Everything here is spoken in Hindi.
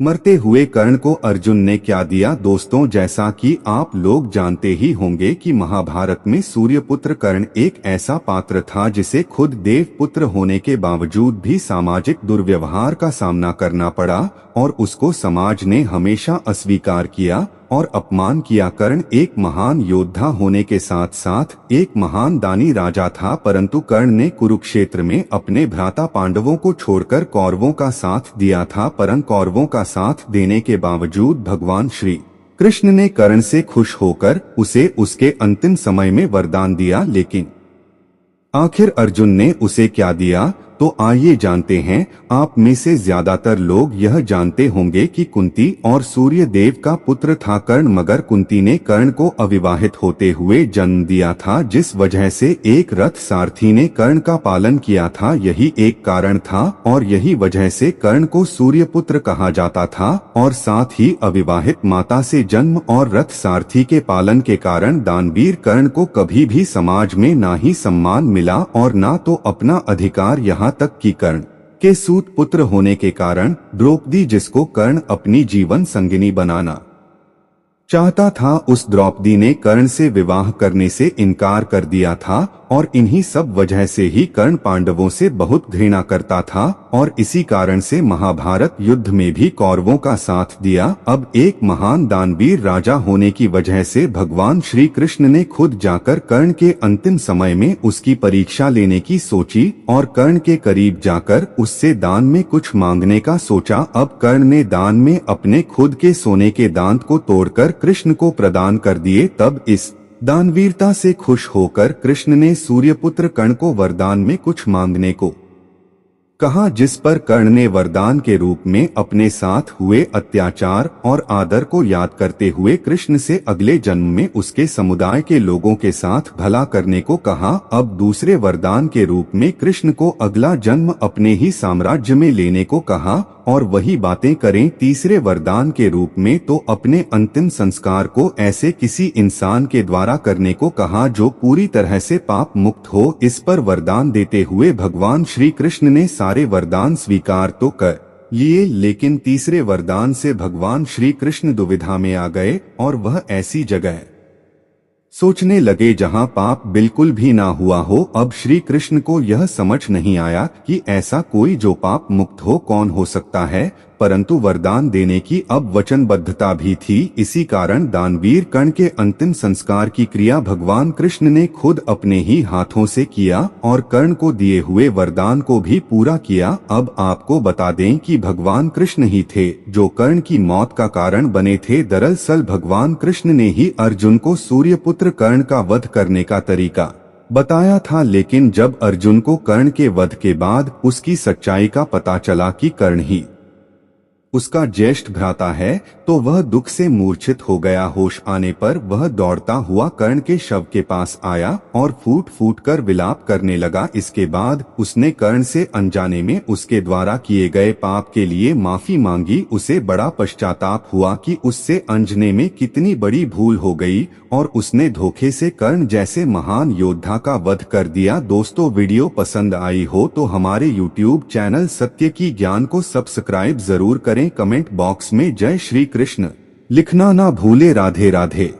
मरते हुए कर्ण को अर्जुन ने क्या दिया? दोस्तों, जैसा कि आप लोग जानते ही होंगे कि महाभारत में सूर्यपुत्र कर्ण एक ऐसा पात्र था जिसे खुद देव पुत्र होने के बावजूद भी सामाजिक दुर्व्यवहार का सामना करना पड़ा और उसको समाज ने हमेशा अस्वीकार किया और अपमान किया। कर्ण एक महान योद्धा होने के साथ साथ एक महान दानी राजा था, परंतु कर्ण ने कुरुक्षेत्र में अपने भ्राता पांडवों को छोड़कर कौरवों का साथ दिया था। परंतु कौरवों का साथ देने के बावजूद भगवान श्री कृष्ण ने कर्ण से खुश होकर उसे उसके अंतिम समय में वरदान दिया। लेकिन आखिर अर्जुन ने उसे क्या दिया? तो आइए जानते हैं। आप में से ज्यादातर लोग यह जानते होंगे कि कुंती और सूर्य देव का पुत्र था कर्ण, मगर कुंती ने कर्ण को अविवाहित होते हुए जन्म दिया था, जिस वजह से एक रथ सारथी ने कर्ण का पालन किया था। यही एक कारण था और यही वजह से कर्ण को सूर्य पुत्र कहा जाता था। और साथ ही अविवाहित माता से जन्म और रथ सारथी के पालन के कारण दानवीर कर्ण को कभी भी समाज में ना ही सम्मान मिला और ना तो अपना अधिकार, यहाँ तक कि कर्ण के सूत पुत्र होने के कारण द्रौपदी, जिसको कर्ण अपनी जीवन संगिनी बनाना चाहता था, उस द्रौपदी ने कर्ण से विवाह करने से इनकार कर दिया था। और इन्हीं सब वजह से ही कर्ण पांडवों से बहुत घृणा करता था और इसी कारण से महाभारत युद्ध में भी कौरवों का साथ दिया। अब एक महान दानवीर राजा होने की वजह से भगवान श्री कृष्ण ने खुद जाकर कर्ण के अंतिम समय में उसकी परीक्षा लेने की सोची और कर्ण के करीब जाकर उससे दान में कुछ मांगने का सोचा। अब कर्ण ने दान में अपने खुद के सोने के दांत को तोड़कर कृष्ण को प्रदान कर दिए। तब इस दानवीरता से खुश होकर कृष्ण ने सूर्यपुत्र कर्ण को वरदान में कुछ मांगने को कहा, जिस पर कर्ण ने वरदान के रूप में अपने साथ हुए अत्याचार और आदर को याद करते हुए कृष्ण से अगले जन्म में उसके समुदाय के लोगों के साथ भला करने को कहा। अब दूसरे वरदान के रूप में कृष्ण को अगला जन्म अपने ही साम्राज्य में लेने को कहा और वही बातें करें तीसरे वरदान के रूप में तो अपने अंतिम संस्कार को ऐसे किसी इंसान के द्वारा करने को कहा जो पूरी तरह से पाप मुक्त हो। इस पर वरदान देते हुए भगवान श्री कृष्ण ने सारे वरदान स्वीकार तो कर लिए, लेकिन तीसरे वरदान से भगवान श्री कृष्ण दुविधा में आ गए और वह ऐसी जगह सोचने लगे जहां पाप बिल्कुल भी ना हुआ हो। अब श्री कृष्ण को यह समझ नहीं आया कि ऐसा कोई जो पाप मुक्त हो कौन हो सकता है, परंतु वरदान देने की अब वचनबद्धता भी थी। इसी कारण दानवीर कर्ण के अंतिम संस्कार की क्रिया भगवान कृष्ण ने खुद अपने ही हाथों से किया और कर्ण को दिए हुए वरदान को भी पूरा किया। अब आपको बता दें कि भगवान कृष्ण ही थे जो कर्ण की मौत का कारण बने थे। दरअसल भगवान कृष्ण ने ही अर्जुन को सूर्यपुत्र कर्ण का वध करने का तरीका बताया था, लेकिन जब अर्जुन को कर्ण के वध के बाद उसकी सच्चाई का पता चला कि कर्ण ही उसका ज्येष्ठ भ्राता है तो वह दुख से मूर्छित हो गया। होश आने पर वह दौड़ता हुआ कर्ण के शव के पास आया और फूट फूट कर विलाप करने लगा। इसके बाद उसने कर्ण से अनजाने में उसके द्वारा किए गए पाप के लिए माफी मांगी। उसे बड़ा पश्चाताप हुआ कि उससे अनजाने में कितनी बड़ी भूल हो गई और उसने धोखे से कर्ण जैसे महान योद्धा का वध कर दिया। दोस्तों, वीडियो पसंद आई हो तो हमारे YouTube चैनल सत्य की ज्ञान को सब्सक्राइब जरूर करें। कमेंट बॉक्स में जय श्री कृष्ण लिखना ना भूले। राधे राधे।